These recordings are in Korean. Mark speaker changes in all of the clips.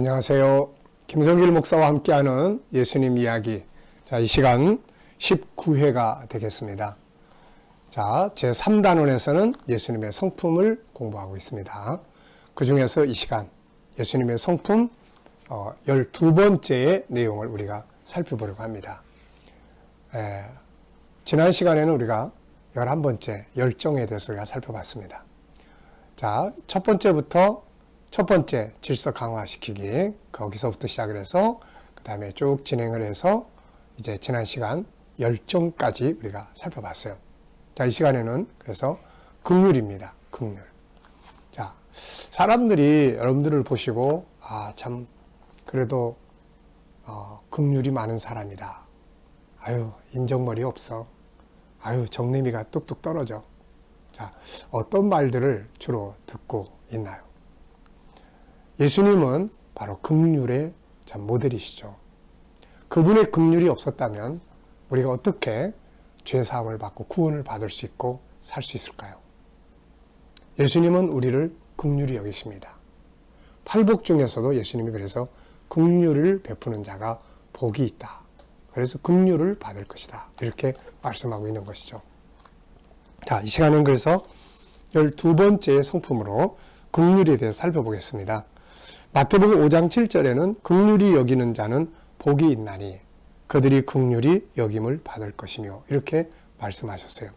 Speaker 1: 안녕하세요. 김성길 목사와 함께하는 예수님 이야기. 자, 이 시간 19회가 되겠습니다. 자, 제3단원에서는 예수님의 성품을 공부하고 있습니다. 그 중에서 이 시간 예수님의 성품 12번째의 내용을 우리가 살펴보려고 합니다. 지난 시간에는 우리가 11번째 열정에 대해서 우리가 살펴봤습니다. 자, 첫 번째 질서 강화시키기, 거기서부터 시작을 해서 그 다음에 쭉 진행을 해서 이제 지난 시간 열정까지 우리가 살펴봤어요. 자, 이 시간에는 그래서 긍휼입니다. 긍휼. 자, 사람들이 여러분들을 보시고 참 그래도 긍휼이 많은 사람이다. 아유, 인정머리 없어. 아유, 정내미가 뚝뚝 떨어져. 자, 어떤 말들을 주로 듣고 있나요? 예수님은 바로 긍휼의 참 모델이시죠. 그분의 긍휼이 없었다면 우리가 어떻게 죄사함을 받고 구원을 받을 수 있고 살 수 있을까요? 예수님은 우리를 긍휼히 여기십니다. 팔복 중에서도 예수님이 그래서 긍휼을 베푸는 자가 복이 있다. 그래서 긍휼을 받을 것이다. 이렇게 말씀하고 있는 것이죠. 자, 이 시간은 그래서 12번째의 성품으로 긍휼에 대해서 살펴보겠습니다. 마태복음 5장 7절에는 긍휼히 여기는 자는 복이 있나니 그들이 긍휼히 여김을 받을 것이며 이렇게 말씀하셨어요.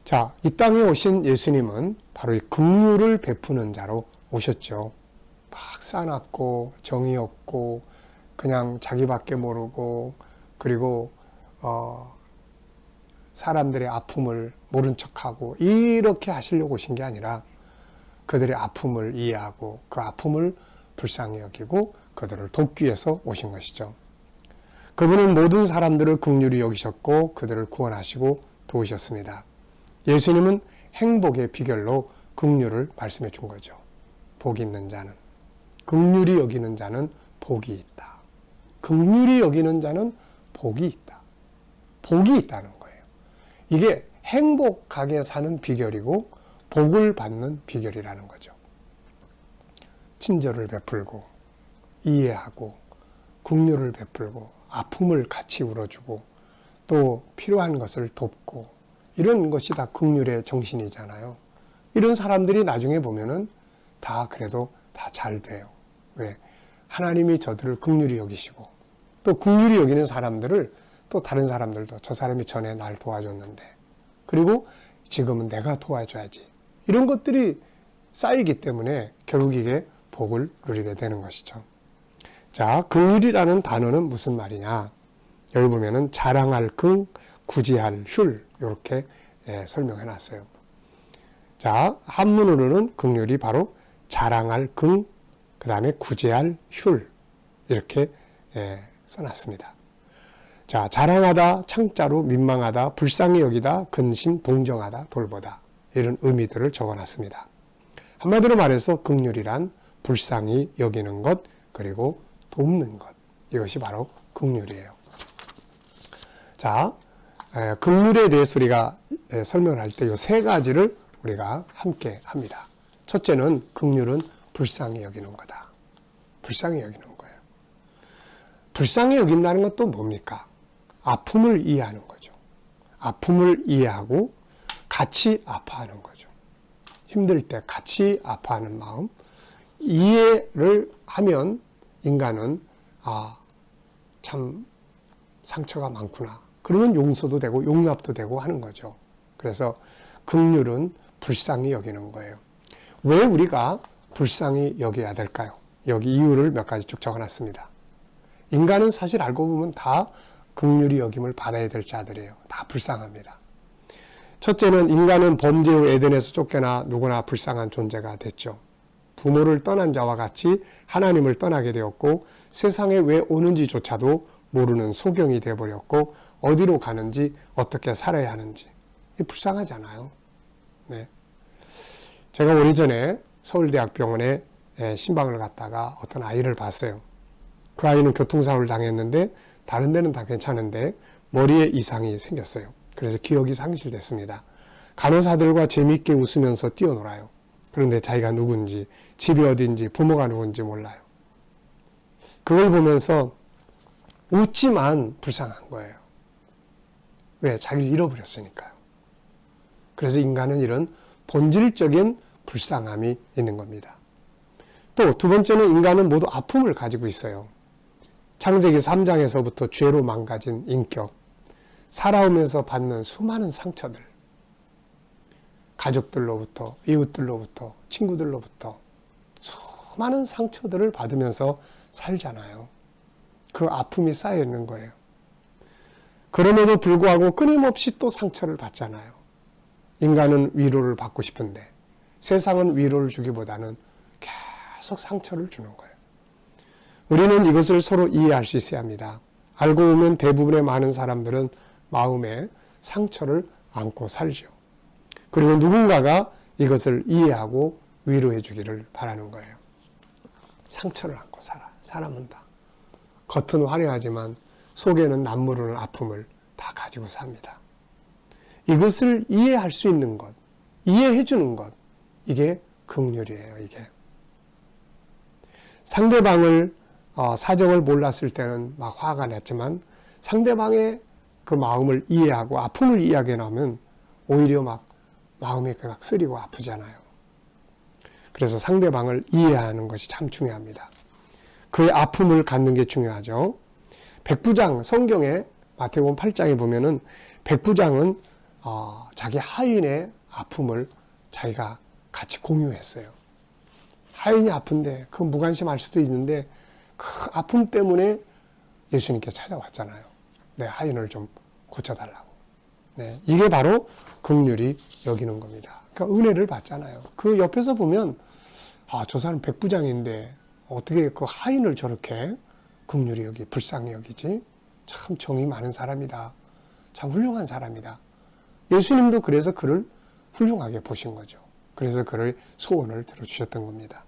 Speaker 1: 자, 이 땅에 오신 예수님은 바로 이 긍휼을 베푸는 자로 오셨죠. 막 싸납고 정이 없고 그냥 자기밖에 모르고 그리고 사람들의 아픔을 모른 척하고 이렇게 하시려고 오신 게 아니라 그들의 아픔을 이해하고 그 아픔을 불쌍히 여기고 그들을 돕기 위해서 오신 것이죠. 그분은 모든 사람들을 긍휼히 여기셨고 그들을 구원하시고 도우셨습니다. 예수님은 행복의 비결로 긍휼을 말씀해 준 거죠. 복이 있는 자는, 긍휼히 여기는 자는 복이 있다. 긍휼히 여기는 자는 복이 있다. 복이 있다는 거예요. 이게 행복하게 사는 비결이고 복을 받는 비결이라는 거죠. 친절을 베풀고 이해하고 긍휼을 베풀고 아픔을 같이 울어주고 또 필요한 것을 돕고 이런 것이 다 긍휼의 정신이잖아요. 이런 사람들이 나중에 보면은 다 그래도 다 잘 돼요. 왜? 하나님이 저들을 긍휼히 여기시고 또 긍휼히 여기는 사람들을 또 다른 사람들도 저 사람이 전에 날 도와줬는데 그리고 지금은 내가 도와줘야지. 이런 것들이 쌓이기 때문에 결국 이게 복을 누리게 되는 것이죠. 자, 긍휼이라는 단어는 무슨 말이냐? 여기 보면은 자랑할 긍, 구제할 휼 이렇게 설명해 놨어요. 자, 한문으로는 긍휼이 바로 자랑할 긍, 그 다음에 구제할 휼 이렇게 써놨습니다. 자, 자랑하다, 창자로 민망하다, 불쌍히 여기다, 근심, 동정하다, 돌보다 이런 의미들을 적어놨습니다. 한마디로 말해서 긍휼이란 불쌍히 여기는 것 그리고 돕는 것 이것이 바로 긍휼이에요. 자, 긍휼에 대해서 우리가 설명을 할 때 이 세 가지를 우리가 함께 합니다. 첫째는 긍휼은 불쌍히 여기는 거다. 불쌍히 여기는 거예요. 불쌍히 여긴다는 것도 뭡니까? 아픔을 이해하는 거죠. 아픔을 이해하고 같이 아파하는 거죠. 힘들 때 같이 아파하는 마음. 이해를 하면 인간은 참 상처가 많구나. 그러면 용서도 되고 용납도 되고 하는 거죠. 그래서 긍휼은 불쌍히 여기는 거예요. 왜 우리가 불쌍히 여겨야 될까요? 여기 이유를 몇 가지 쭉 적어놨습니다. 인간은 사실 알고 보면 다 긍휼히 여김을 받아야 될 자들이에요. 다 불쌍합니다. 첫째는 인간은 범죄 후 에덴에서 쫓겨나 누구나 불쌍한 존재가 됐죠. 부모를 떠난 자와 같이 하나님을 떠나게 되었고 세상에 왜 오는지조차도 모르는 소경이 되어버렸고 어디로 가는지 어떻게 살아야 하는지 불쌍하잖아요. 네. 제가 오래전에 서울대학병원에 신방을 갔다가 어떤 아이를 봤어요. 그 아이는 교통사고를 당했는데 다른 데는 다 괜찮은데 머리에 이상이 생겼어요. 그래서 기억이 상실됐습니다. 간호사들과 재미있게 웃으면서 뛰어놀아요. 그런데 자기가 누군지, 집이 어딘지, 부모가 누군지 몰라요. 그걸 보면서 웃지만 불쌍한 거예요. 왜? 자기를 잃어버렸으니까요. 그래서 인간은 이런 본질적인 불쌍함이 있는 겁니다. 또 두 번째는 인간은 모두 아픔을 가지고 있어요. 창세기 3장에서부터 죄로 망가진 인격, 살아오면서 받는 수많은 상처들, 가족들로부터, 이웃들로부터, 친구들로부터 수많은 상처들을 받으면서 살잖아요. 그 아픔이 쌓여 있는 거예요. 그럼에도 불구하고 끊임없이 또 상처를 받잖아요. 인간은 위로를 받고 싶은데 세상은 위로를 주기보다는 계속 상처를 주는 거예요. 우리는 이것을 서로 이해할 수 있어야 합니다. 알고 보면 대부분의 많은 사람들은 마음에 상처를 안고 살죠. 그리고 누군가가 이것을 이해하고 위로해 주기를 바라는 거예요. 상처를 안고 살아. 사람은 다. 겉은 화려하지만 속에는 남모르는 아픔을 다 가지고 삽니다. 이것을 이해할 수 있는 것, 이해해 주는 것, 이게 긍휼이에요. 이게. 상대방을 사정을 몰랐을 때는 막 화가 났지만 상대방의 그 마음을 이해하고 아픔을 이해하게 나면 오히려 막 마음이 막 쓰리고 아프잖아요. 그래서 상대방을 이해하는 것이 참 중요합니다. 그의 아픔을 갖는 게 중요하죠. 백부장, 성경에 마태복음 8장에 보면은 백부장은 자기 하인의 아픔을 자기가 같이 공유했어요. 하인이 아픈데 그 무관심할 수도 있는데 그 아픔 때문에 예수님께 찾아왔잖아요. 내 하인을 좀 고쳐달라고. 네, 이게 바로 긍휼히 여기는 겁니다. 그러니까 은혜를 받잖아요. 그 옆에서 보면 저 사람 백부장인데 어떻게 그 하인을 저렇게 긍휼히 여기 불쌍히 여기지? 참 정이 많은 사람이다. 참 훌륭한 사람이다. 예수님도 그래서 그를 훌륭하게 보신 거죠. 그래서 그를 소원을 들어주셨던 겁니다.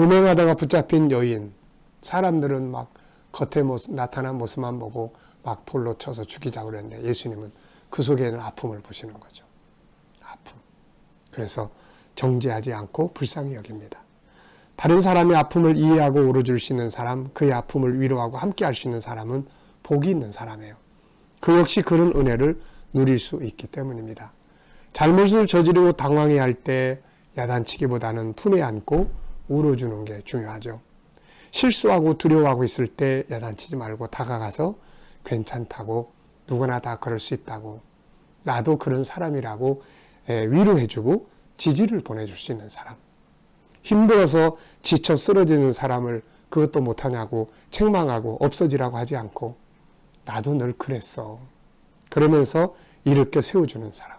Speaker 1: 음행하다가 붙잡힌 여인, 사람들은 막 겉에 나타난 모습만 보고 막 돌로 쳐서 죽이자고 그랬는데 예수님은 그 속에는 아픔을 보시는 거죠. 아픔. 그래서 정죄하지 않고 불쌍히 여깁니다. 다른 사람의 아픔을 이해하고 울어줄 수 있는 사람, 그의 아픔을 위로하고 함께 할 수 있는 사람은 복이 있는 사람이에요. 그 역시 그런 은혜를 누릴 수 있기 때문입니다. 잘못을 저지르고 당황해야 할 때 야단치기보다는 품에 안고 울어주는 게 중요하죠. 실수하고 두려워하고 있을 때 야단치지 말고 다가가서 괜찮다고, 누구나 다 그럴 수 있다고, 나도 그런 사람이라고 위로해주고 지지를 보내줄 수 있는 사람. 힘들어서 지쳐 쓰러지는 사람을 그것도 못하냐고 책망하고 없어지라고 하지 않고 나도 늘 그랬어. 그러면서 일으켜 세워주는 사람.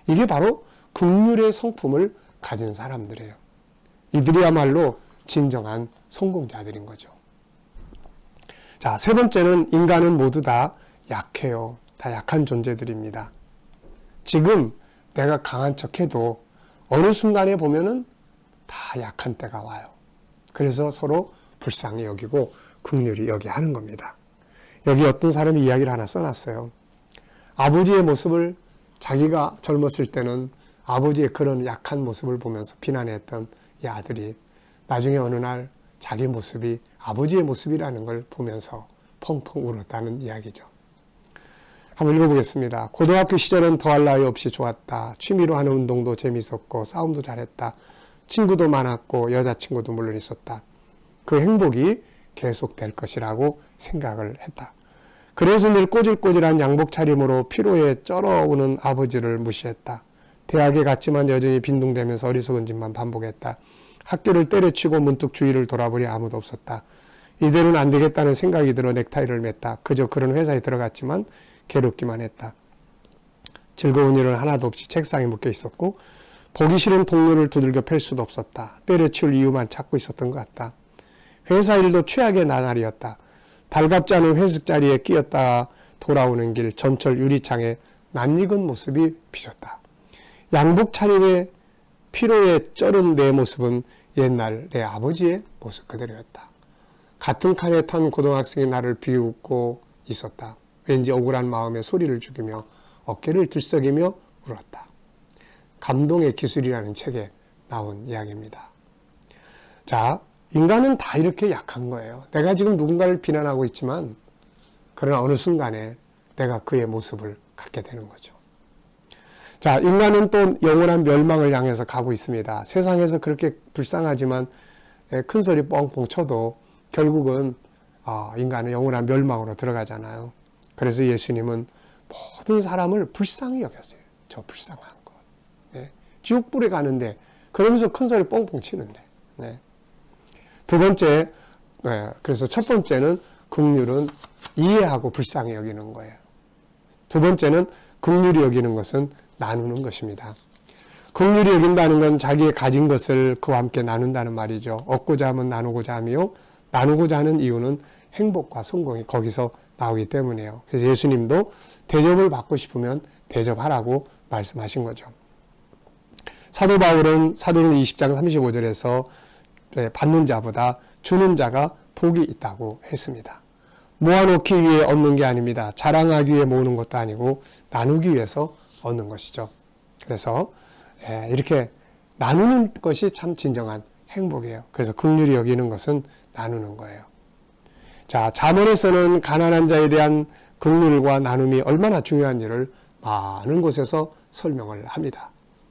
Speaker 1: 이게 바로 긍휼의 성품을 가진 사람들이에요. 이들이야말로 진정한 성공자들인 거죠. 자, 세 번째는 인간은 모두 다 약해요. 다 약한 존재들입니다. 지금 내가 강한 척해도 어느 순간에 보면은 다 약한 때가 와요. 그래서 서로 불쌍히 여기고 긍휼히 여기 하는 겁니다. 여기 어떤 사람이 이야기를 하나 써놨어요. 아버지의 모습을 자기가 젊었을 때는 아버지의 그런 약한 모습을 보면서 비난했던 이 아들이 나중에 어느 날 자기 모습이 아버지의 모습이라는 걸 보면서 펑펑 울었다는 이야기죠. 한번 읽어보겠습니다. 고등학교 시절은 더할 나위 없이 좋았다. 취미로 하는 운동도 재밌었고 싸움도 잘했다. 친구도 많았고 여자친구도 물론 있었다. 그 행복이 계속될 것이라고 생각을 했다. 그래서 늘 꼬질꼬질한 양복 차림으로 피로에 쩔어오는 아버지를 무시했다. 대학에 갔지만 여전히 빈둥대면서 어리석은 짓만 반복했다. 학교를 때려치고 문득 주위를 돌아보니 아무도 없었다. 이대로는 안 되겠다는 생각이 들어 넥타이를 맸다. 그저 그런 회사에 들어갔지만 괴롭기만 했다. 즐거운 일은 하나도 없이 책상에 묶여 있었고 보기 싫은 동료를 두들겨 팰 수도 없었다. 때려치울 이유만 찾고 있었던 것 같다. 회사 일도 최악의 나날이었다. 달갑지 않은 회식 자리에 끼었다가 돌아오는 길 전철 유리창에 낯익은 모습이 비쳤다. 양복 차림에 피로에 쩔은 내 모습은 옛날 내 아버지의 모습 그대로였다. 같은 칸에 탄 고등학생이 나를 비웃고 있었다. 왠지 억울한 마음에 소리를 죽이며 어깨를 들썩이며 울었다. 감동의 기술이라는 책에 나온 이야기입니다. 자, 인간은 다 이렇게 약한 거예요. 내가 지금 누군가를 비난하고 있지만 그러나 어느 순간에 내가 그의 모습을 갖게 되는 거죠. 자, 인간은 또 영원한 멸망을 향해서 가고 있습니다. 세상에서 그렇게 불쌍하지만 큰 소리 뻥뻥 쳐도 결국은 인간은 영원한 멸망으로 들어가잖아요. 그래서 예수님은 모든 사람을 불쌍히 여겼어요. 저 불쌍한 것. 네. 지옥불에 가는데 그러면서 큰 소리 뻥뻥 치는데. 네. 두 번째, 그래서 첫 번째는 긍휼은 이해하고 불쌍히 여기는 거예요. 두 번째는 긍휼히 여기는 것은 나누는 것입니다. 긍휼히 여긴다는 건 자기의 가진 것을 그와 함께 나눈다는 말이죠. 얻고자 하면 나누고자 하며 나누고자 하는 이유는 행복과 성공이 거기서 나오기 때문이에요. 그래서 예수님도 대접을 받고 싶으면 대접하라고 말씀하신 거죠. 사도 바울은 사도행 20장 35절에서 받는 자보다 주는 자가 복이 있다고 했습니다. 모아놓기 위해 얻는 게 아닙니다. 자랑하기 위해 모으는 것도 아니고 나누기 위해서 얻는 것이죠. 그래서 이렇게 나누는 것이 참 진정한 행복이에요. 그래서 긍휼히 여기는 것은 나누는 거예요. 자, 잠언에서는 가난한 자에 대한 긍휼과 나눔이 얼마나 중요한지를 많은 곳에서 설명을 합니다.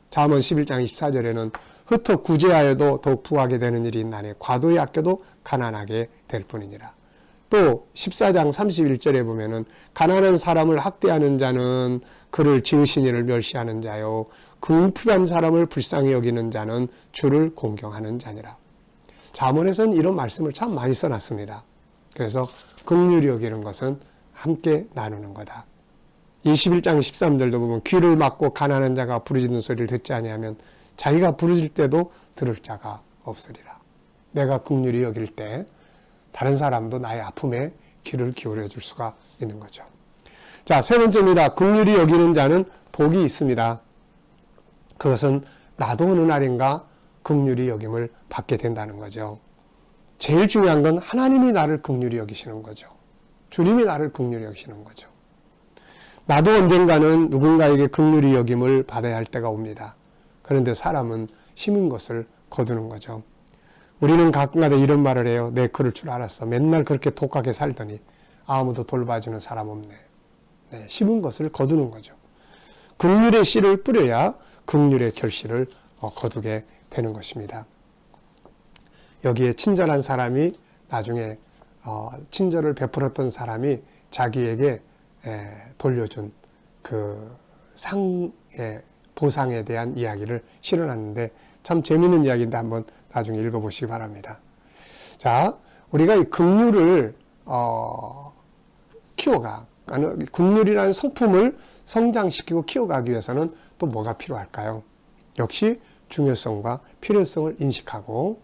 Speaker 1: 잠언 11장 24절에는 흩어 구제하여도 더욱 부하게 되는 일이 있나니 과도히 아껴도 가난하게 될 뿐이니라. 또 14장 31절에 보면은 가난한 사람을 학대하는 자는 그를 지으신 이를 멸시하는 자요 궁핍한 사람을 불쌍히 여기는 자는 주를 공경하는 자니라. 잠언에서는 이런 말씀을 참 많이 써놨습니다. 그래서 긍휼히 여기는 것은 함께 나누는 거다. 21장 13절도 보면 귀를 막고 가난한 자가 부르짖는 소리를 듣지 아니하면 자기가 부르짖을 때도 들을 자가 없으리라. 내가 긍휼히 여길 때 다른 사람도 나의 아픔에 귀를 기울여 줄 수가 있는 거죠. 자, 세 번째입니다. 긍휼히 여기는 자는 복이 있습니다. 그것은 나도 어느 날인가 긍휼히 여김을 받게 된다는 거죠. 제일 중요한 건 하나님이 나를 긍휼히 여기시는 거죠. 주님이 나를 긍휼히 여기시는 거죠. 나도 언젠가는 누군가에게 긍휼히 여김을 받아야 할 때가 옵니다. 그런데 사람은 힘인 것을 거두는 거죠. 우리는 가끔가다 이런 말을 해요. 내 그럴 줄 알았어. 맨날 그렇게 독하게 살더니 아무도 돌봐주는 사람 없네. 네, 심은 것을 거두는 거죠. 긍휼의 씨를 뿌려야 긍휼의 결실을 거두게 되는 것입니다. 여기에 친절한 사람이 나중에 친절을 베풀었던 사람이 자기에게 돌려준 그 상의 보상에 대한 이야기를 실어놨는데 참 재미있는 이야기인데 한번 나중에 읽어보시기 바랍니다. 자, 우리가 이 긍휼을 긍휼이라는 성품을 성장시키고 키워가기 위해서는 또 뭐가 필요할까요? 역시 중요성과 필요성을 인식하고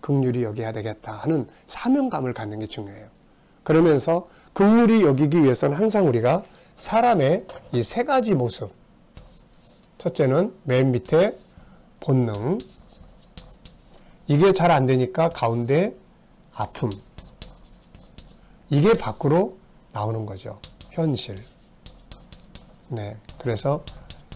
Speaker 1: 긍휼히 여겨야 되겠다 하는 사명감을 갖는 게 중요해요. 그러면서 긍휼히 여기기 위해서는 항상 우리가 사람의 이 세 가지 모습, 첫째는 맨 밑에 본능, 이게 잘 안 되니까 가운데 아픔, 이게 밖으로 나오는 거죠. 현실. 네, 그래서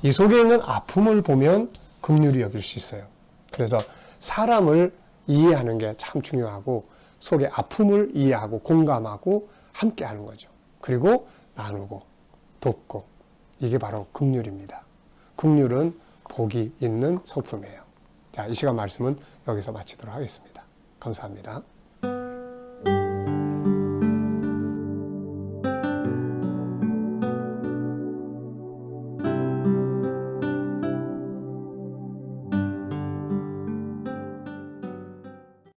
Speaker 1: 이 속에 있는 아픔을 보면 긍휼히 여길 수 있어요. 그래서 사람을 이해하는 게 참 중요하고 속의 아픔을 이해하고 공감하고 함께 하는 거죠. 그리고 나누고 돕고, 이게 바로 긍휼입니다. 긍휼은 복이 있는 성품이에요. 자, 이 시간 말씀은 여기서 마치도록 하겠습니다. 감사합니다.